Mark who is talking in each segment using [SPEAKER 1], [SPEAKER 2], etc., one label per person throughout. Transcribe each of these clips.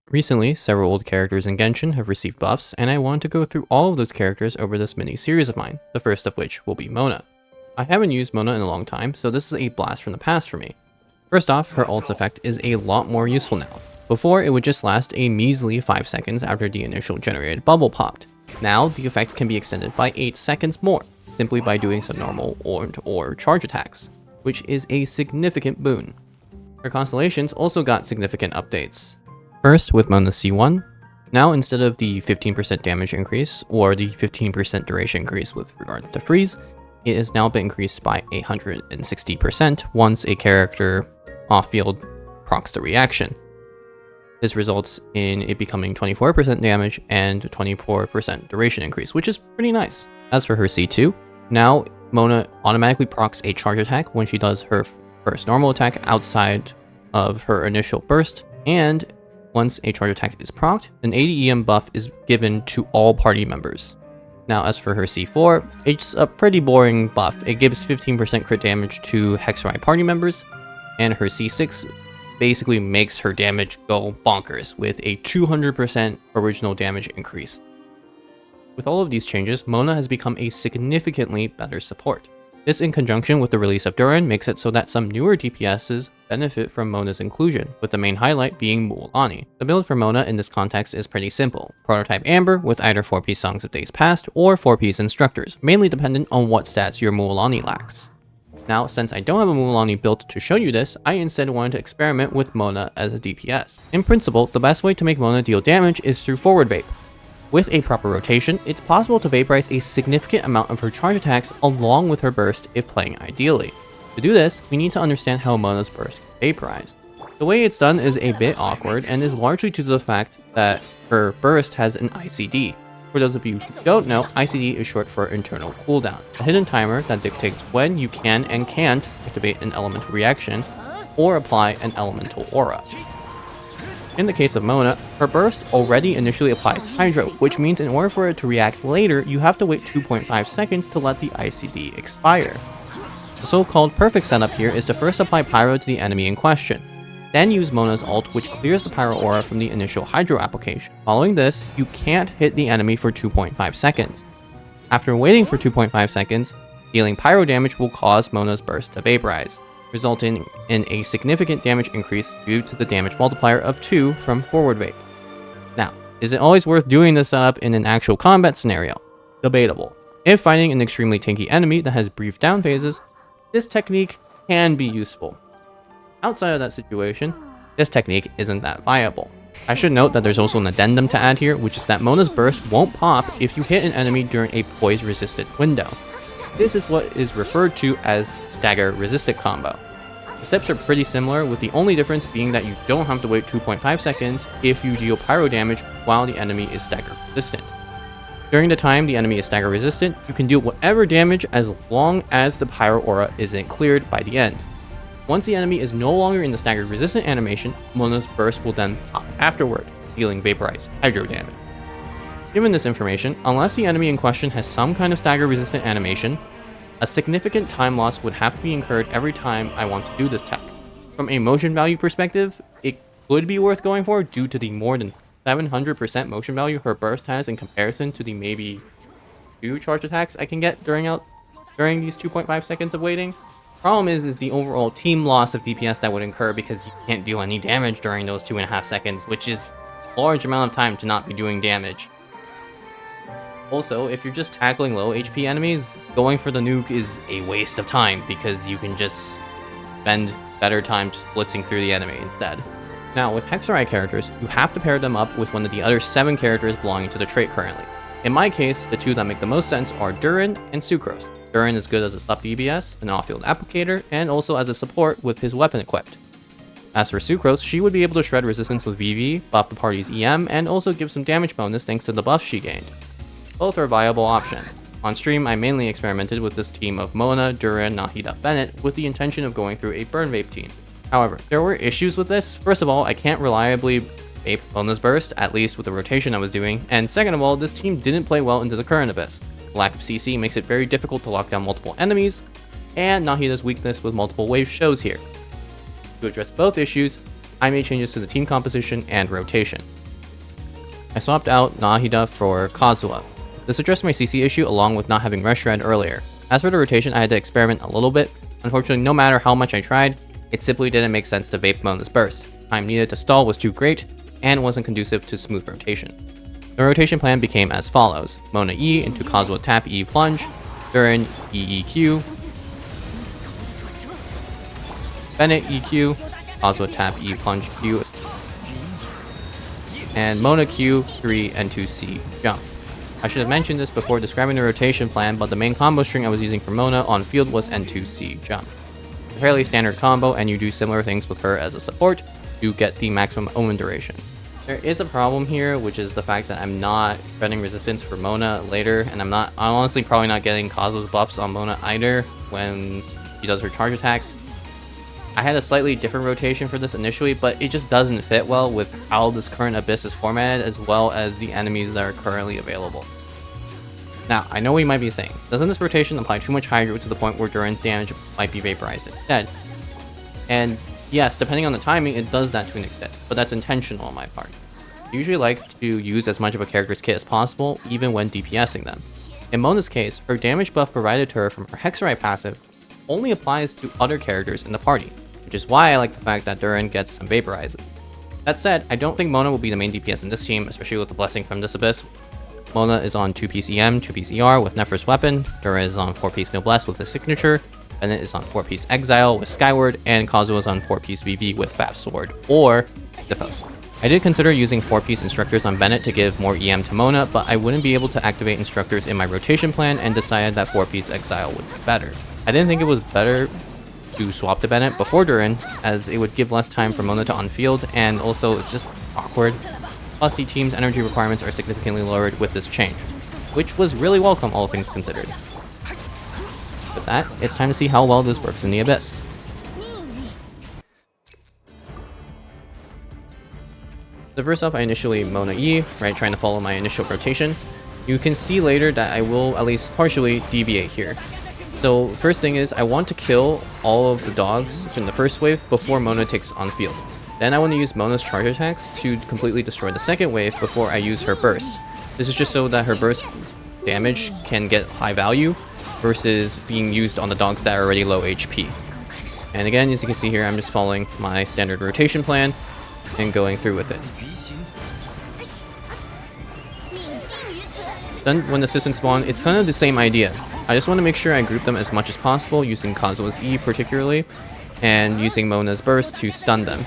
[SPEAKER 1] Recently, several old characters in Genshin have received buffs, and I want to go through all of those characters over this mini series of mine, the first of which will be Mona. I haven't used Mona in a long time, so this is a blast from the past for me. First off, her ult's effect is a lot more useful now. Before, it would just last a measly 5 seconds after the initial generated bubble popped. Now, the effect can be extended by 8 seconds more, simply by doing some normal or charge attacks, which is a significant boon. Her constellations also got significant updates. First, with Mona C1, now instead of the 15% damage increase or the 15% duration increase with regards to freeze, it has now been increased by 160% once a character off-field procs the reaction. This results in it becoming 24% damage and 24% duration increase, which is pretty nice. As for her C2, now Mona automatically procs a charge attack when she does her first normal attack outside of her initial burst, and once a charge attack is procced, an ADEM buff is given to all party members. Now as for her C4, it's a pretty boring buff. It gives 15% crit damage to Hexerei party members, and her C6 basically makes her damage go bonkers with a 200% original damage increase. With all of these changes, Mona has become a significantly better support. This, in conjunction with the release of Durin, makes it so that some newer DPSs benefit from Mona's inclusion, with the main highlight being Mualani. The build for Mona in this context is pretty simple. Prototype Amber with either 4-piece Songs of Days Past or 4-piece Instructors, mainly dependent on what stats your Mualani lacks. Now, since I don't have a Mualani built to show you this, I instead wanted to experiment with Mona as a DPS. In principle, the best way to make Mona deal damage is through forward vape. With a proper rotation, it's possible to vaporize a significant amount of her charge attacks along with her burst if playing ideally. To do this, we need to understand how Mona's burst can vaporize. The way it's done is a bit awkward and is largely due to the fact that her burst has an ICD. For those of you who don't know, ICD is short for internal cooldown, a hidden timer that dictates when you can and can't activate an elemental reaction or apply an elemental aura. In the case of Mona, her burst already initially applies Hydro, which means in order for it to react later, you have to wait 2.5 seconds to let the ICD expire. The so-called perfect setup here is to first apply Pyro to the enemy in question, then use Mona's ult, which clears the Pyro aura from the initial Hydro application. Following this, you can't hit the enemy for 2.5 seconds. After waiting for 2.5 seconds, dealing Pyro damage will cause Mona's burst to vaporize, resulting in a significant damage increase due to the damage multiplier of 2 from forward vape. Now, is it always worth doing this setup in an actual combat scenario? Debatable. If fighting an extremely tanky enemy that has brief down phases, this technique can be useful. Outside of that situation, this technique isn't that viable. I should note that there's also an addendum to add here, which is that Mona's burst won't pop if you hit an enemy during a poise resisted window. This is what is referred to as Stagger resisted combo. The steps are pretty similar, with the only difference being that you don't have to wait 2.5 seconds if you deal pyro damage while the enemy is stagger resistant. During the time the enemy is stagger resistant, you can deal whatever damage as long as the pyro aura isn't cleared by the end. Once the enemy is no longer in the stagger resistant animation, Mona's burst will then pop afterward, dealing vaporized hydro damage. Given this information, unless the enemy in question has some kind of stagger resistant animation, a significant time loss would have to be incurred every time I want to do this tech. From a motion value perspective, it could be worth going for due to the more than 700% motion value her burst has in comparison to the maybe 2 charge attacks I can get during these 2.5 seconds of waiting. Problem is the overall team loss of DPS that would incur because you can't deal any damage during those 2.5 seconds, which is a large amount of time to not be doing damage. Also, if you're just tackling low HP enemies, going for the nuke is a waste of time because you can just spend better time just blitzing through the enemy instead. Now, with Hexerei characters, you have to pair them up with one of the other 7 characters belonging to the trait currently. In my case, the 2 that make the most sense are Durin and Sucrose. Durin is good as a stop DPS, an off-field applicator, and also as a support with his weapon equipped. As for Sucrose, she would be able to shred resistance with VV, buff the party's EM, and also give some damage bonus thanks to the buff she gained. Both are a viable option. On stream, I mainly experimented with this team of Mona, Durin, Nahida, Bennett with the intention of going through a burn vape team. However, there were issues with this. First of all, I can't reliably vape Mona's burst, at least with the rotation I was doing, and second of all, this team didn't play well into the current abyss. The lack of CC makes it very difficult to lock down multiple enemies, and Nahida's weakness with multiple waves shows here. To address both issues, I made changes to the team composition and rotation. I swapped out Nahida for Kazuha. This addressed my CC issue along with not having Rush Red earlier. As for the rotation, I had to experiment a little bit. Unfortunately, no matter how much I tried, it simply didn't make sense to vape Mona's burst. Time needed to stall was too great, and wasn't conducive to smooth rotation. The rotation plan became as follows: Mona E into Kazuha tap E plunge, Durin EEQ, Bennett EQ, Kazuha tap E plunge Q, and Mona Q 3 and 2C jump. I should have mentioned this before describing the rotation plan, but the main combo string I was using for Mona on field was N2C jump. A fairly standard combo, and you do similar things with her as a support to get the maximum omen duration. There is a problem here, which is the fact that I'm not treading resistance for Mona later, and I'm honestly probably not getting Kazuha's buffs on Mona either when she does her charge attacks. I had a slightly different rotation for this initially, but it just doesn't fit well with how this current Abyss is formatted, as well as the enemies that are currently available. Now, I know what you might be saying, doesn't this rotation apply too much hydro to the point where Durin's damage might be vaporized instead? And yes, depending on the timing, it does that to an extent, but that's intentional on my part. I usually like to use as much of a character's kit as possible, even when DPSing them. In Mona's case, her damage buff provided to her from her Hexerei passive only applies to other characters in the party, which is why I like the fact that Durin gets some vaporizes. That said, I don't think Mona will be the main DPS in this team, especially with the blessing from this Abyss. Mona is on 2-piece EM, 2-piece ER with Nephros Weapon, Durin is on 4-piece Noblesse with his signature, Bennett is on 4-piece Exile with Skyward, and Kazuha is on 4-piece VV with Faf Sword, or Deepens. I did consider using 4-piece Instructors on Bennett to give more EM to Mona, but I wouldn't be able to activate Instructors in my rotation plan and decided that 4-piece Exile would be better. I didn't think it was better to swap to Bennett before Durin, as it would give less time for Mona to on-field, and also it's just awkward. Plus, the team's energy requirements are significantly lowered with this change, which was really welcome, all things considered. With that, it's time to see how well this works in the Abyss. So first off, I initially Mona E, right, trying to follow my initial rotation. You can see later that I will at least partially deviate here. So first thing is, I want to kill all of the dogs in the first wave before Mona takes on field. Then I want to use Mona's charge attacks to completely destroy the second wave before I use her burst. This is just so that her burst damage can get high value versus being used on the dogs that are already low HP. And again, as you can see here, I'm just following my standard rotation plan and going through with it. Then when the assistants spawn, it's kind of the same idea. I just want to make sure I group them as much as possible, using Kazuha's E particularly, and using Mona's burst to stun them.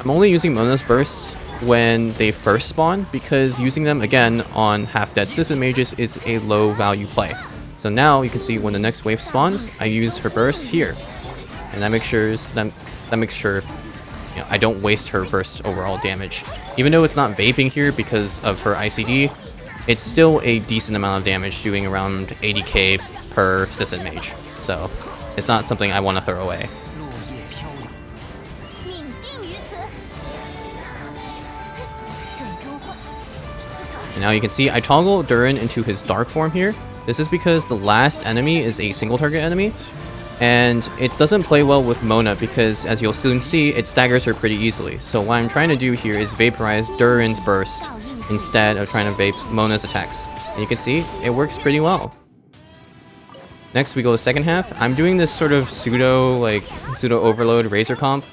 [SPEAKER 1] I'm only using Mona's burst when they first spawn, because using them again on half-dead assistant mages is a low value play. So now you can see when the next wave spawns, I use her burst here, and that makes sure I don't waste her burst overall damage. Even though it's not vaping here because of her ICD, it's still a decent amount of damage, doing around 80k per assistant mage. So it's not something I want to throw away. And now you can see I toggle Durin into his dark form here. This is because the last enemy is a single target enemy, and it doesn't play well with Mona because, as you'll soon see, it staggers her pretty easily. So what I'm trying to do here is vaporize Durin's burst instead of trying to vape Mona's attacks. And you can see it works pretty well. Next we go to second half. I'm doing this sort of pseudo overload Razor comp,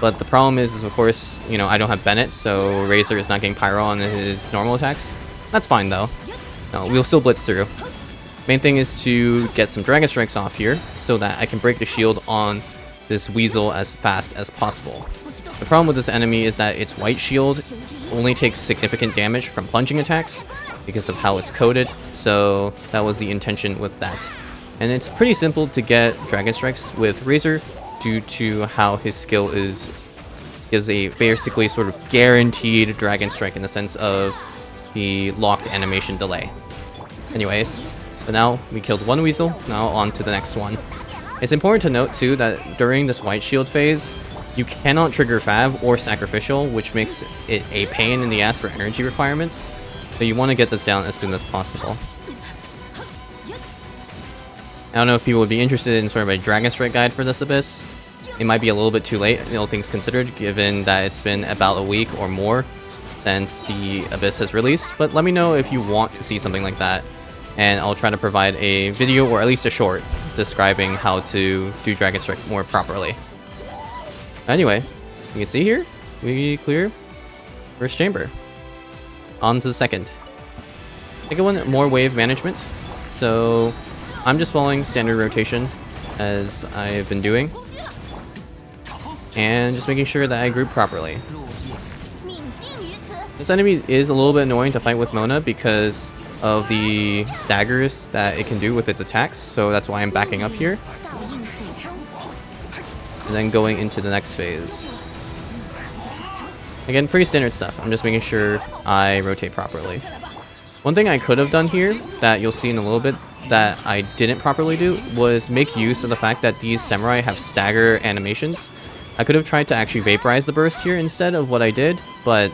[SPEAKER 1] but the problem is of course, you know, I don't have Bennett, so Razor is not getting pyro on his normal attacks. That's fine though. No, we'll still blitz through. Main thing is to get some Dragon Strikes off here so that I can break the shield on this Weasel as fast as possible. The problem with this enemy is that its white shield only takes significant damage from plunging attacks because of how it's coded, so that was the intention with that. And it's pretty simple to get Dragon Strikes with Razor due to how his skill gives a basically sort of guaranteed Dragon Strike in the sense of the locked animation delay. Anyways, so now we killed one Weasel, now on to the next one. It's important to note too that during this white shield phase, you cannot trigger Fav or Sacrificial, which makes it a pain in the ass for energy requirements, so you want to get this down as soon as possible. I don't know if people would be interested in sort of a Dragon Strike guide for this Abyss. It might be a little bit too late, all things considered, given that it's been about a week or more since the Abyss has released, but let me know if you want to see something like that, and I'll try to provide a video or at least a short describing how to do Dragon Strike more properly. Anyway, you can see here, we clear first chamber. On to the second. Second one, more wave management. So I'm just following standard rotation as I've been doing, and just making sure that I group properly. This enemy is a little bit annoying to fight with Mona because of the staggers that it can do with its attacks, so that's why I'm backing up here. And then going into the next phase. Again, pretty standard stuff. I'm just making sure I rotate properly. One thing I could have done here that you'll see in a little bit that I didn't properly do was make use of the fact that these samurai have stagger animations. I could have tried to actually vaporize the burst here instead of what I did, but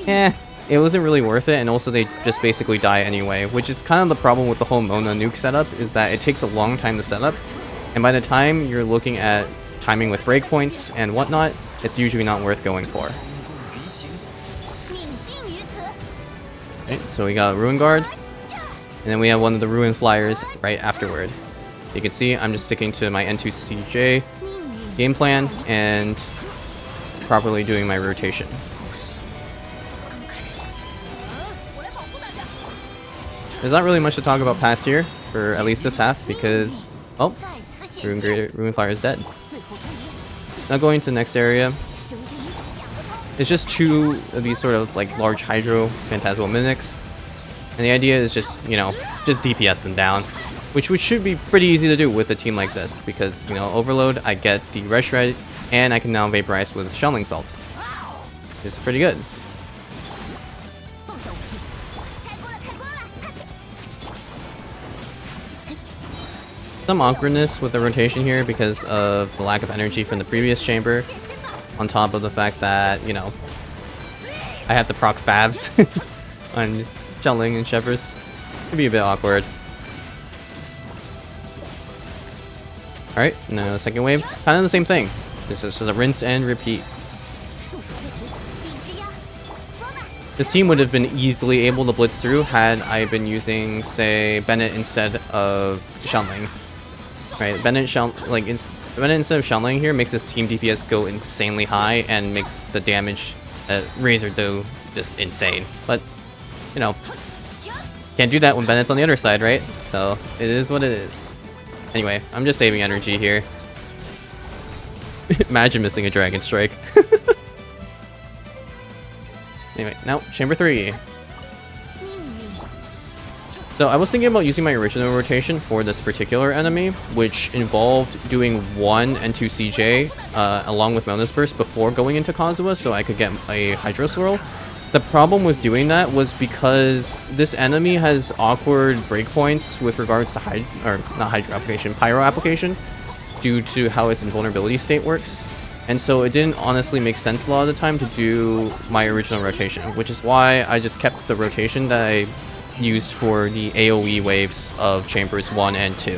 [SPEAKER 1] it wasn't really worth it, and also they just basically die anyway, which is kind of the problem with the whole Mona nuke setup, is that it takes a long time to set up, and by the time you're looking at timing with breakpoints and whatnot, it's usually not worth going for. Okay, so we got Ruin Guard, and then we have one of the Ruin Flyers right afterward. You can see I'm just sticking to my N2CJ game plan and properly doing my rotation. There's not really much to talk about past here, for at least this half, because, oh, Ruin Flyer is dead. Now going to the next area. It's just two of these sort of like large Hydro Phantasmal Mimics. And the idea is just, you know, just DPS them down. Which should be pretty easy to do with a team like this, because, you know, Overload, I get the Red Shred, and I can now vaporize with Shelling Salt. It's pretty good. Some awkwardness with the rotation here because of the lack of energy from the previous chamber, on top of the fact that, you know, I have to proc Favs on Shelling and Shepherds. Could be a bit awkward. Alright, now the second wave, kind of the same thing. This is a rinse and repeat. This team would have been easily able to blitz through had I been using, say, Bennett instead of Shelling. Right, Bennett instead of Shelling here makes this team DPS go insanely high and makes the damage that Razor do just insane. But, you know, can't do that when Bennett's on the other side, right? So, it is what it is. Anyway, I'm just saving energy here. Imagine missing a Dragon Strike. Anyway, now, Chamber 3. So I was thinking about using my original rotation for this particular enemy, which involved doing 1 and 2 CJ along with Mona's Burst before going into Kazuha so I could get a Hydro Swirl. The problem with doing that was because this enemy has awkward breakpoints with regards to Pyro application due to how its invulnerability state works. And so it didn't honestly make sense a lot of the time to do my original rotation, which is why I just kept the rotation that I used for the AoE waves of Chambers 1 and 2.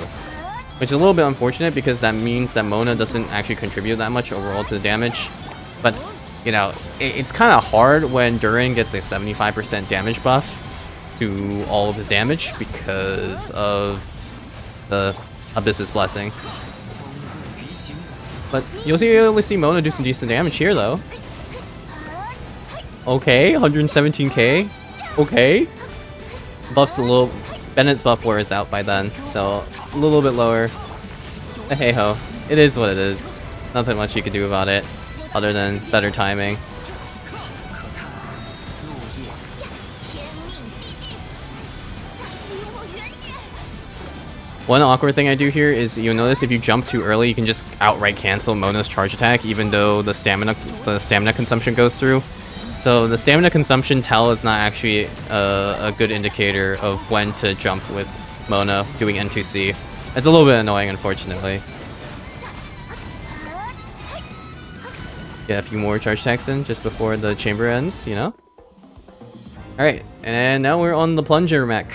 [SPEAKER 1] Which is a little bit unfortunate because that means that Mona doesn't actually contribute that much overall to the damage. But, you know, it's kind of hard when Durin gets a 75% damage buff to all of his damage because of the Abyss's Blessing. But you'll see Mona do some decent damage here, though. Okay, 117k. Okay. Buff's a little... Bennett's buff wears out by then, so a little bit lower. But hey ho, it is what it is. Nothing much you can do about it, other than better timing. One awkward thing I do here is you'll notice if you jump too early, you can just outright cancel Mona's charge attack, even though the stamina consumption goes through. So the stamina consumption tell is not actually a good indicator of when to jump with Mona doing N2C. It's a little bit annoying, unfortunately. Get a few more charge attacks in just before the chamber ends, you know? Alright, and now we're on the Plunger mech.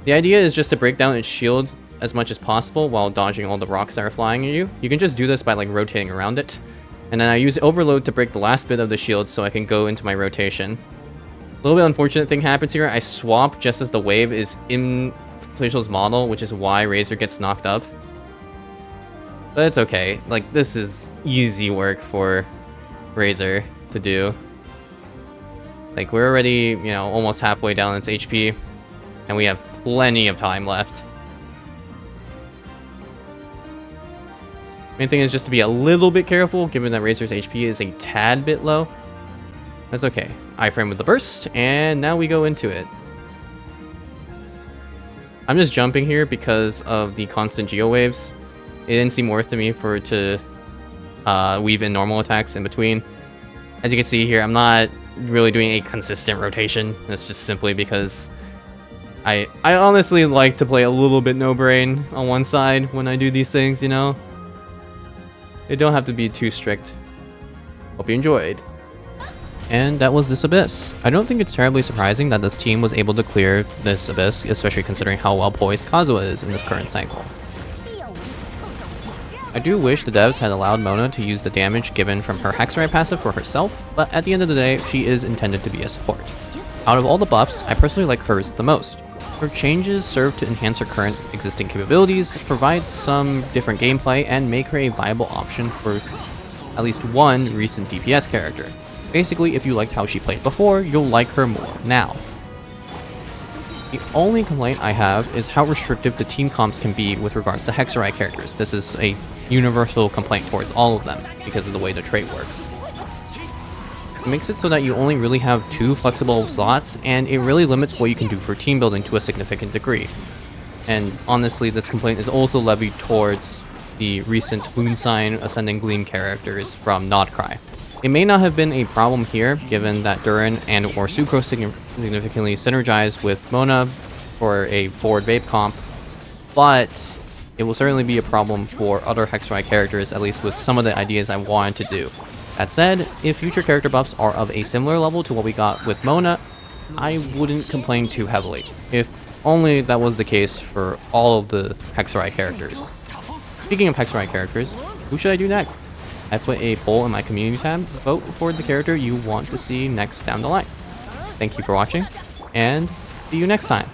[SPEAKER 1] The idea is just to break down its shield as much as possible while dodging all the rocks that are flying at you. You can just do this by like rotating around it. And then I use Overload to break the last bit of the shield so I can go into my rotation. A little bit unfortunate thing happens here. I swap just as the wave is in Official's model, which is why Razor gets knocked up. But it's okay. Like, this is easy work for Razor to do. Like, we're already, you know, almost halfway down its HP, and we have plenty of time left. Main thing is just to be a little bit careful, given that Razor's HP is a tad bit low. That's okay. Iframe with the burst, and now we go into it. I'm just jumping here because of the constant Geo Waves. It didn't seem worth to me for it to weave in normal attacks in between. As you can see here, I'm not really doing a consistent rotation. That's just simply because I honestly like to play a little bit no brain on one side when I do these things, you know? They don't have to be too strict. Hope you enjoyed. And that was this Abyss. I don't think it's terribly surprising that this team was able to clear this Abyss, especially considering how well poised Kazuha is in this current cycle. I do wish the devs had allowed Mona to use the damage given from her Hexerei passive for herself, but at the end of the day, she is intended to be a support. Out of all the buffs, I personally like hers the most. Her changes serve to enhance her current existing capabilities, provide some different gameplay, and make her a viable option for at least one recent DPS character. Basically, if you liked how she played before, you'll like her more now. The only complaint I have is how restrictive the team comps can be with regards to Hexerei characters. This is a universal complaint towards all of them because of the way the trait works. It makes it so that you only really have 2 flexible slots, and it really limits what you can do for team building to a significant degree. And honestly, this complaint is also levied towards the recent Moonsign Ascending Gleam characters from Nodcry. It may not have been a problem here, given that Durin and or Sucrose significantly synergize with Mona for a forward vape comp, but it will certainly be a problem for other Hexerei characters, at least with some of the ideas I wanted to do. That said, if future character buffs are of a similar level to what we got with Mona, I wouldn't complain too heavily, if only that was the case for all of the Hexerei characters. Speaking of Hexerei characters, who should I do next? I put a poll in my community tab. Vote for the character you want to see next down the line. Thank you for watching, and see you next time.